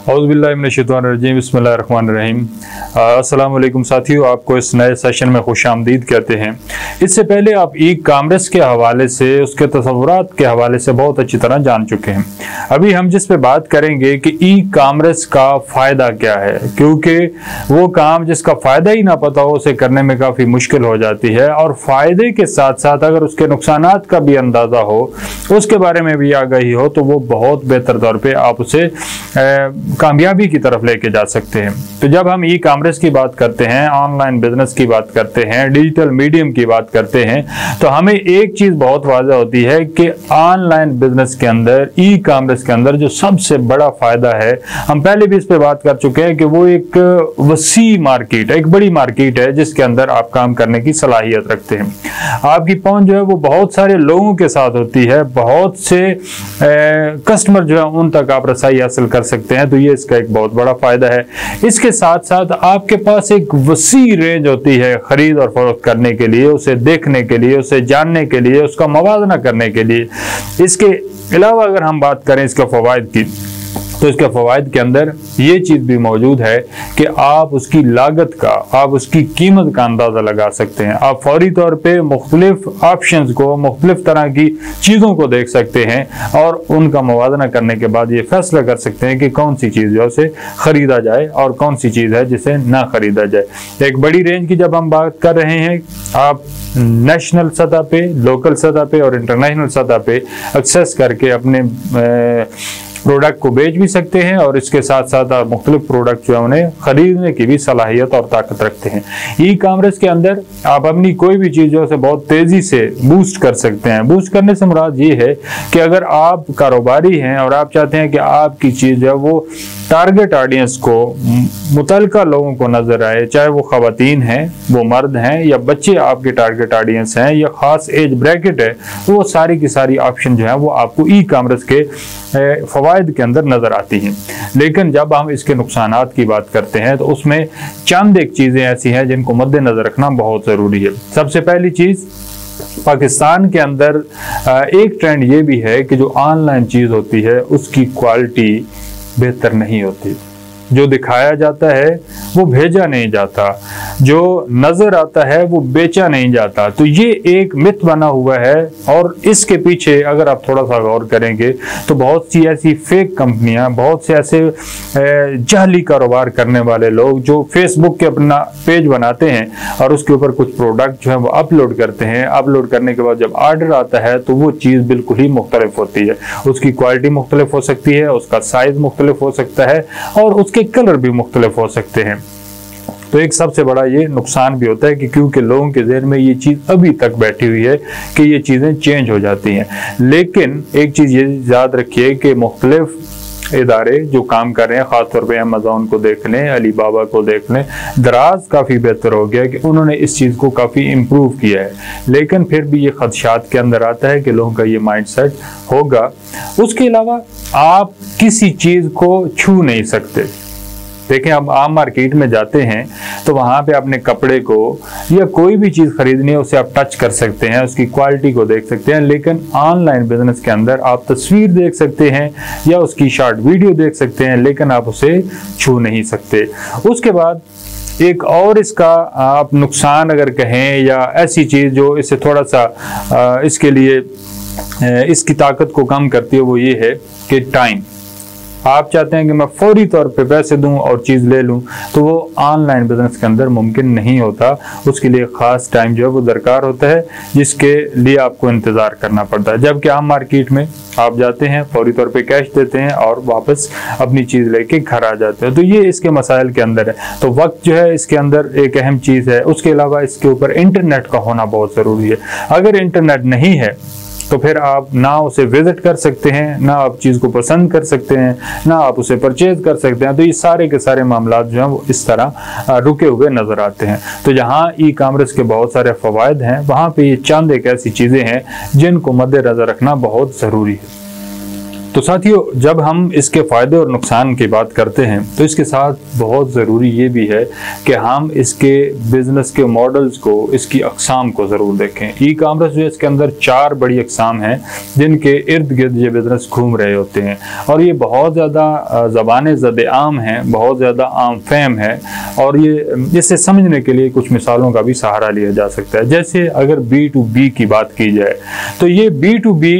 औज़ुबिल्लाहिमिनश्शैतानिर्रजीम बिस्मिल्लाहिर्रहमानिर्रहीम। अस्सलाम वालेकुम साथियों, आपको इस नए सेशन में खुशामदीद कहते हैं। इससे पहले आप ई कामर्स के हवाले से, उसके तसव्वुरात के हवाले से बहुत अच्छी तरह जान चुके हैं। अभी हम जिस पे बात करेंगे कि ई कामर्स का फ़ायदा क्या है, क्योंकि वो काम जिसका फ़ायदा ही ना पता हो उसे करने में काफ़ी मुश्किल हो जाती है, और फ़ायदे के साथ साथ अगर उसके नुकसानात का भी अंदाज़ा हो, उसके बारे में भी आगाही हो, तो वो बहुत बेहतर तौर पर आप उसे कामयाबी की तरफ लेके जा सकते हैं। तो जब हम ई कामर्स की बात करते हैं, ऑनलाइन बिजनेस की बात करते हैं, डिजिटल मीडियम की बात करते हैं, तो हमें एक चीज बहुत वाज़ेह होती है कि ऑनलाइन बिजनेस के अंदर, ई कामर्स के अंदर जो सबसे बड़ा फायदा है, हम पहले भी इस पे बात कर चुके हैं कि वो एक वसी मार्केट है, एक बड़ी मार्केट है जिसके अंदर आप काम करने की सलाहियत रखते हैं। आपकी पहुंच जो है वो बहुत सारे लोगों के साथ होती है, बहुत से कस्टमर जो है उन तक आप रसाई हासिल कर सकते हैं। तो ये इसका एक बहुत बड़ा फायदा है। इसके साथ साथ आपके पास एक वसी रेंज होती है खरीद और फरोख्त करने के लिए, उसे देखने के लिए, उसे जानने के लिए, उसका मवाजना करने के लिए। इसके अलावा अगर हम बात करें इसके फवायद की, तो इसके फवायद के अंदर ये चीज़ भी मौजूद है कि आप उसकी लागत का, आप उसकी कीमत का अंदाज़ा लगा सकते हैं। आप फौरी तौर पे मुख्तलिफ ऑप्शंस को, मुख्तलिफ तरह की चीज़ों को देख सकते हैं और उनका मवाजना करने के बाद ये फैसला कर सकते हैं कि कौन सी चीज़ है उसे ख़रीदा जाए और कौन सी चीज़ है जिसे ना ख़रीदा जाए। एक बड़ी रेंज की जब हम बात कर रहे हैं, आप नेशनल सतह पे, लोकल सतह पे और इंटरनेशनल सतह पे एक्सेस करके अपने प्रोडक्ट को बेच भी सकते हैं, और इसके साथ साथ आप मुख्तलिफ प्रोडक्ट जो है उन्हें खरीदने की भी सलाहियत और ताकत रखते हैं। ई कामर्स के अंदर आप अपनी कोई भी चीज़ जो है बहुत तेज़ी से बूस्ट कर सकते हैं। बूस्ट करने से मुराद ये है कि अगर आप कारोबारी हैं और आप चाहते हैं कि आपकी चीज़ जो है वो टारगेट ऑडियंस को, मुतल्लिका लोगों को नजर आए, चाहे वो खवातीन हैं, वो मर्द हैं या बच्चे आपके टारगेट ऑडियंस हैं या खास एज ब्रैकेट है, तो वो सारी की सारी ऑप्शन जो है वो आपको ई कामर्स के फवायद के अंदर नजर आती हैं। लेकिन जब हम इसके नुकसानात की बात करते हैं तो उसमें चंद एक चीज़ें ऐसी हैं जिनको मद्देनजर रखना बहुत ज़रूरी है। सबसे पहली चीज़, पाकिस्तान के अंदर एक ट्रेंड ये भी है कि जो ऑनलाइन चीज़ होती है उसकी क्वालिटी बेहतर नहीं होती। जो दिखाया जाता है वो भेजा नहीं जाता, जो नज़र आता है वो बेचा नहीं जाता। तो ये एक मिथ बना हुआ है, और इसके पीछे अगर आप थोड़ा सा गौर करेंगे तो बहुत सी ऐसी फेक कंपनियां, बहुत से ऐसे जाली कारोबार करने वाले लोग जो फेसबुक के अपना पेज बनाते हैं और उसके ऊपर कुछ प्रोडक्ट जो है वो अपलोड करते हैं। अपलोड करने के बाद जब ऑर्डर आता है तो वो चीज़ बिल्कुल ही मुख्तलिफ होती है। उसकी क्वालिटी मुख्तलिफ हो सकती है, उसका साइज़ मुख्तलिफ हो सकता है और उसके कलर भी मुख्तलिफ हो सकते हैं। तो एक सबसे बड़ा ये नुकसान भी होता है कि क्योंकि लोगों के ज़हन में ये चीज़ अभी तक बैठी हुई है कि ये चीज़ें चेंज हो जाती हैं। लेकिन एक चीज़ ये याद रखिए कि मुख्तलिफ इदारे जो काम कर रहे हैं, ख़ासतौर पे अमेज़ॉन को देख लें, अली बाबा को देख लें, दराज काफ़ी बेहतर हो गया कि उन्होंने इस चीज़ को काफ़ी इम्प्रूव किया है। लेकिन फिर भी ये खदशात के अंदर आता है कि लोगों का ये माइंड सेट होगा। उसके अलावा आप किसी चीज़ को छू नहीं सकते। देखें, आप आम मार्केट में जाते हैं तो वहाँ पे अपने कपड़े को या कोई भी चीज़ खरीदनी है उसे आप टच कर सकते हैं, उसकी क्वालिटी को देख सकते हैं। लेकिन ऑनलाइन बिजनेस के अंदर आप तस्वीर देख सकते हैं या उसकी शॉर्ट वीडियो देख सकते हैं, लेकिन आप उसे छू नहीं सकते। उसके बाद एक और इसका आप नुकसान अगर कहें या ऐसी चीज़ जो इसे थोड़ा सा इसके लिए इसकी ताकत को कम करती है, वो ये है कि टाइम। आप चाहते हैं कि मैं फौरी तौर पे पैसे दूं और चीज़ ले लूं, तो वो ऑनलाइन बिजनेस के अंदर मुमकिन नहीं होता। उसके लिए ख़ास टाइम जो है वो दरकार होता है, जिसके लिए आपको इंतज़ार करना पड़ता है। जबकि आम मार्केट में आप जाते हैं, फौरी तौर पे कैश देते हैं और वापस अपनी चीज़ लेके घर आ जाते हैं। तो ये इसके मसाइल के अंदर है। तो वक्त जो है इसके अंदर एक अहम चीज़ है। उसके अलावा इसके ऊपर इंटरनेट का होना बहुत ज़रूरी है। अगर इंटरनेट नहीं है तो फिर आप ना उसे विजिट कर सकते हैं, ना आप चीज़ को पसंद कर सकते हैं, ना आप उसे परचेज कर सकते हैं। तो ये सारे के सारे मामला जो हैं वो इस तरह रुके हुए नज़र आते हैं। तो जहाँ ई कामर्स के बहुत सारे फ़वायद हैं, वहाँ पे ये चंद एक ऐसी चीज़ें हैं जिनको मद्देनज़र रखना बहुत ज़रूरी है। तो साथियों, जब हम इसके फ़ायदे और नुकसान की बात करते हैं तो इसके साथ बहुत ज़रूरी ये भी है कि हम इसके बिज़नेस के मॉडल्स को, इसकी अक़साम को ज़रूर देखें। ई कॉमर्स जो है, इसके अंदर 4 बड़ी अक़साम हैं जिनके इर्द गिर्द ये बिज़नेस घूम रहे होते हैं और ये बहुत ज़्यादा ज़बान ज़द आम हैं, बहुत ज़्यादा आम फहम है और ये इसे समझने के लिए कुछ मिसालों का भी सहारा लिया जा सकता है। जैसे अगर B2B की बात की जाए तो ये B2B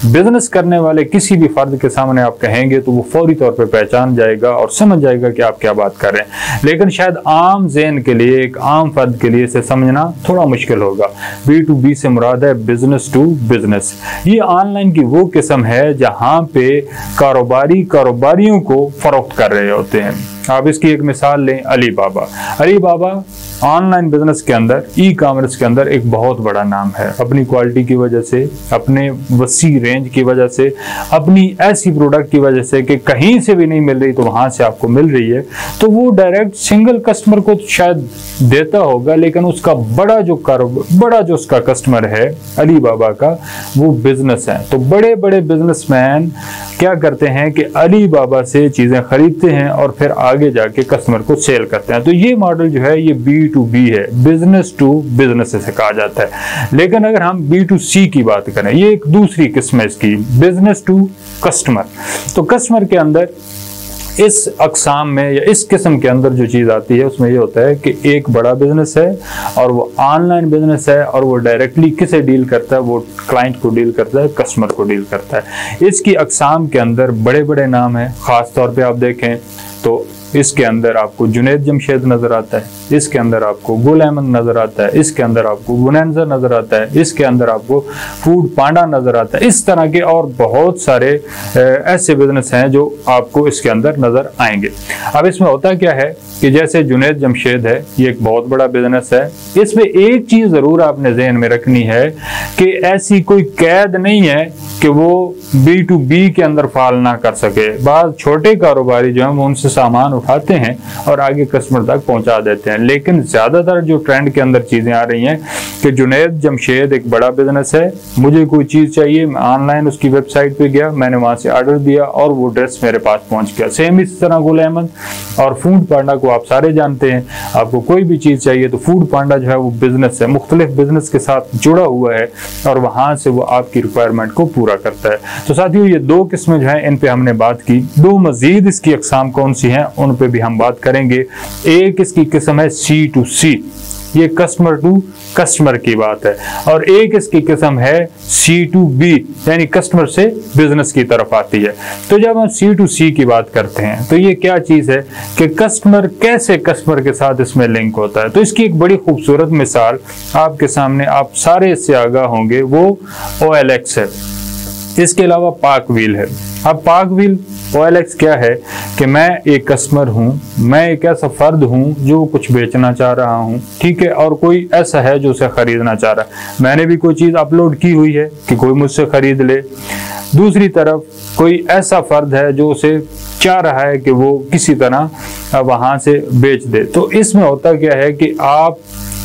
बिजनेस करने वाले किसी भी फर्द के सामने आप कहेंगे तो वो फौरी तौर पे पहचान जाएगा और समझ जाएगा कि आप क्या बात कर रहे हैं, लेकिन शायद आम ज़हन के लिए, एक आम फर्द के लिए इसे समझना थोड़ा मुश्किल होगा। B2B से मुराद है बिजनेस टू बिजनेस। ये ऑनलाइन की वो किस्म है जहां पे कारोबारियों को फरोख्त कर रहे होते हैं। आप इसकी एक मिसाल लें, अलीबाबा ऑनलाइन बिजनेस के अंदर, ई कॉमर्स के अंदर एक बहुत बड़ा नाम है, अपनी क्वालिटी की वजह से, अपने वसी रेंज की वजह से, अपनी ऐसी प्रोडक्ट की वजह से कि कहीं से भी नहीं मिल रही तो वहां से आपको मिल रही है। तो वो डायरेक्ट सिंगल कस्टमर को शायद देता होगा, लेकिन उसका बड़ा जो उसका कस्टमर है अलीबाबा का, वो बिजनेस है। तो बड़े बड़े बिजनेसमैन क्या करते हैं कि अलीबाबा से चीजें खरीदते हैं और फिर आगे जाके कस्टमर को सेल करते हैं। तो ये मॉडल जो है ये B2B है, बिजनेस टू बिजनेस से कहा जाता है। लेकिन अगर हम B2C की बात करें, ये एक दूसरी किस्म है इसकी, बिजनेस टू कस्टमर। तो कस्टमर के अंदर इस अक़साम में या इस किस्म के अंदर जो चीज़ आती है उसमें ये होता है कि एक बड़ा बिजनेस है और वो ऑनलाइन बिजनेस है और वो डायरेक्टली किसे डील करता है, वो क्लाइंट को डील करता है, कस्टमर को डील करता है। इसकी अक़साम के अंदर बड़े बड़े नाम हैं। ख़ास तौर पे आप देखें तो इसके अंदर आपको जुनैद जमशेद नज़र आता है, इसके अंदर आपको गुल अहमद नज़र आता है, इसके अंदर आपको बोनेंजा नज़र आता है, इसके अंदर आपको फूड पांडा नज़र आता है। इस तरह के और बहुत सारे ऐसे बिजनेस हैं जो आपको इसके अंदर नज़र आएंगे। अब इसमें होता क्या है कि जैसे जुनैद जमशेद है, ये एक बहुत बड़ा बिजनेस है। इसमें एक चीज़ ज़रूर आपने जहन में रखनी है कि ऐसी कोई कैद नहीं है कि वो B2B के अंदर फाल ना कर सके। बाद छोटे कारोबारी जो हैं वो उनसे सामान उठाते हैं और आगे कस्टमर तक पहुंचा देते हैं, लेकिन ज़्यादातर जो ट्रेंड के अंदर चीज़ें आ रही हैं कि जुनैद जमशेद एक बड़ा बिजनेस है, मुझे कोई चीज़ चाहिए, मैं ऑनलाइन उसकी वेबसाइट पे गया, मैंने वहाँ से ऑर्डर दिया और वो ड्रेस मेरे पास पहुँच गया। सेम इस तरह गुल अहमद और फूड पांडा को आप सारे जानते हैं। आपको कोई भी चीज़ चाहिए तो फूड पांडा जो है वो बिजनेस है, मुख्तलिफ बिजनेस के साथ जुड़ा हुआ है और वहाँ से वो आपकी रिक्वायरमेंट को पूरा करता है। तो साथियों, ये 2 किस्में जो है इन पे हमने बात की। 2 मजीद इसकी अक़साम कौन सी हैं उन पे भी हम बात करेंगे। एक इसकी किस्म है C2C, ये कस्टमर टू कस्टमर की बात है, और एक इसकी किस्म है C2B यानी कस्टमर से बिजनेस की तरफ आती है। तो जब हम C2C की बात करते हैं तो ये क्या चीज़ है कि कस्टमर कैसे कस्टमर के साथ इसमें लिंक होता है। तो इसकी एक बड़ी खूबसूरत मिसाल आपके सामने, आप सारे इससे आगाह होंगे, वो OLX है। इसके अलावा पाक व्हील है। अब पाक व्हील OLX क्या है कि मैं एक कस्टमर हूँ, मैं एक ऐसा फर्द हूँ जो कुछ बेचना चाह रहा हूँ, ठीक है, और कोई ऐसा है जो उसे खरीदना चाह रहा है। मैंने भी कोई चीज़ अपलोड की हुई है कि कोई मुझसे खरीद ले। दूसरी तरफ कोई ऐसा फर्द है जो उसे चाह रहा है कि वो किसी तरह वहाँ से बेच दे। तो इसमें होता क्या है कि आप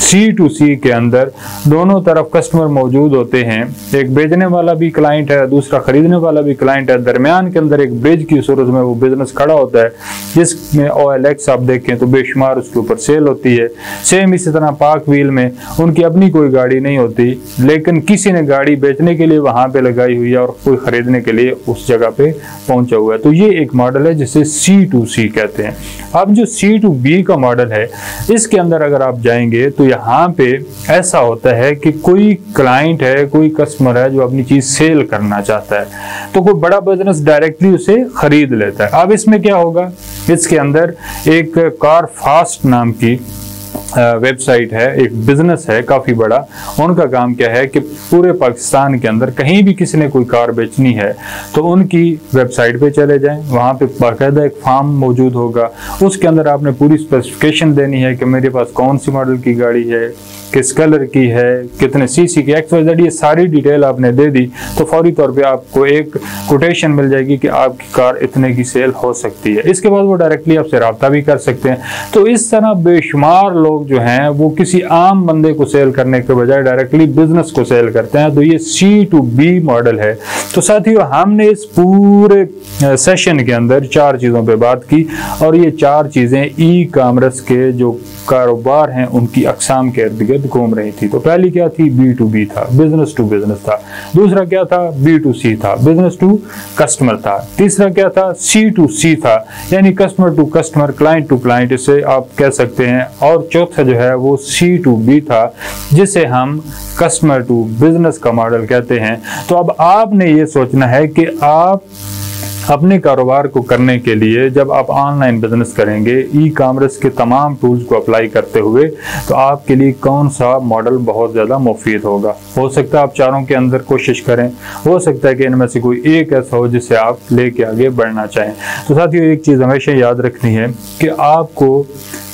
C2C के अंदर दोनों तरफ कस्टमर मौजूद होते हैं। एक बेचने वाला भी क्लाइंट है, दूसरा खरीदने वाला भी क्लाइंट है। दरमियान के अंदर एक ब्रिज की सूरत में वो बिजनेस खड़ा होता है, जिसमें OLX आप देखें तो बेशुमार उसके ऊपर सेल होती है। सेम इसी तरह पाक व्हील में उनकी अपनी कोई गाड़ी नहीं होती, लेकिन किसी ने गाड़ी बेचने के लिए वहां पे लगाई हुई है और कोई खरीदने के लिए उस जगह पे पहुंचा हुआ है। तो ये एक मॉडल है जिसे C2C कहते हैं। अब जो C2B का मॉडल है, इसके अंदर अगर आप जाएंगे तो यहाँ पे ऐसा होता है कि कोई क्लाइंट है, कोई कस्टमर है जो अपनी चीज सेल करना चाहता है, तो कोई बड़ा बिजनेस डायरेक्टली उसे खरीद लेता है। अब इसमें क्या होगा, इसके अंदर एक कार फास्ट नाम की वेबसाइट है, एक बिजनेस है काफ़ी बड़ा। उनका काम क्या है कि पूरे पाकिस्तान के अंदर कहीं भी किसी ने कोई कार बेचनी है तो उनकी वेबसाइट पे चले जाएं, वहाँ पे बाकायदा एक फॉर्म मौजूद होगा, उसके अंदर आपने पूरी स्पेसिफिकेशन देनी है कि मेरे पास कौन सी मॉडल की गाड़ी है, किस कलर की है, कितने सीसी की, XYZ, ये सारी डिटेल आपने दे दी तो फौरी तौर पे आपको एक कोटेशन मिल जाएगी कि आपकी कार इतने की सेल हो सकती है। इसके बाद वो डायरेक्टली आपसे रब्ता भी कर सकते हैं। तो इस तरह बेशुमार लोग लोग जो हैं वो किसी आम बंदे को सेल करने के बजाय डायरेक्टली बिजनेस को सेल करते हैं। तो ये C2B मॉडल है। तो साथियों, हमने इस पूरे सेशन के अंदर 4 चीज़ों पे बात की और ये 4 चीज़ें ई कॉमर्स के जो कारोबार हैं उनकी अकसाम के इर्द गिर्द घूम रही थी। तो पहली क्या थी? B2B था, बिजनेस टू बिजनेस था। दूसरा क्या था? B2C था, बिजनेस टू कस्टमर था। तीसरा क्या था? C2C था, यानी customer to customer, client to client, इसे आप कह सकते हैं। और चौथा जो है वो C2B था, जिसे हम कस्टमर टू बिजनेस का मॉडल कहते हैं। तो अब आपने ये सोचना है कि आप अपने कारोबार को करने के लिए जब आप ऑनलाइन बिजनेस करेंगे ई कॉमर्स के तमाम टूल्स को अप्लाई करते हुए, तो आपके लिए कौन सा मॉडल बहुत ज़्यादा मुफीद होगा। हो सकता है आप चारों के अंदर कोशिश करें, हो सकता है कि इनमें से कोई एक ऐसा हो जिससे आप लेके आगे बढ़ना चाहें। तो साथियों, एक चीज़ हमेशा याद रखनी है कि आपको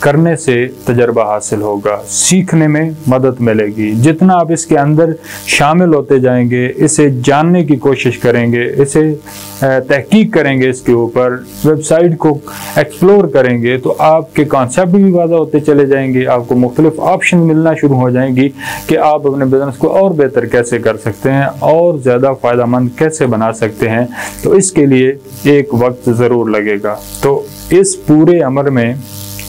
करने से तजर्बा हासिल होगा, सीखने में मदद मिलेगी। जितना आप इसके अंदर शामिल होते जाएंगे, इसे जानने की कोशिश करेंगे, इसे तहकीक करेंगे, इसके ऊपर वेबसाइट को एक्सप्लोर करेंगे, तो आपके कॉन्सेप्ट भी वाज़ा होते चले जाएंगे। आपको मुख्तलिफ ऑप्शन मिलना शुरू हो जाएंगी कि आप अपने बिजनेस को और बेहतर कैसे कर सकते हैं और ज़्यादा फ़ायदेमंद कैसे बना सकते हैं। तो इसके लिए एक वक्त ज़रूर लगेगा। तो इस पूरे अमर में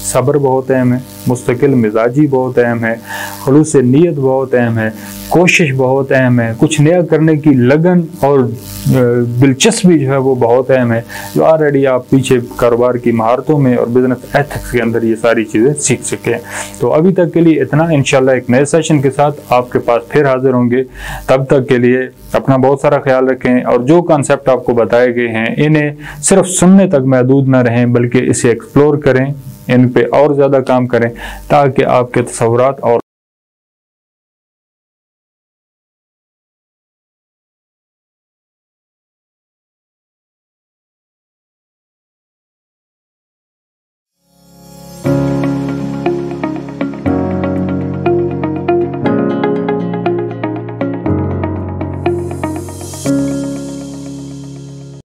सब्र बहुत अहम है, मुस्तकिल मिजाजी बहुत अहम है, खुलूस नीयत बहुत अहम है, कोशिश बहुत अहम है, कुछ नया करने की लगन और दिलचस्पी जो है वो बहुत अहम है। जो ऑलरेडी आप पीछे कारोबार की महारतों में और बिजनेस एथिक्स के अंदर ये सारी चीज़ें सीख सके हैं। तो अभी तक के लिए इतना। इंशाल्लाह एक नए सेशन के साथ आपके पास फिर हाजिर होंगे। तब तक के लिए अपना बहुत सारा ख्याल रखें और जो कॉन्सेप्ट आपको बताए गए हैं इन्हें सिर्फ सुनने तक महदूद न रहें, बल्कि इसे एक्सप्लोर करें, इन पे और ज़्यादा काम करें ताकि आपके तसव्वुरात और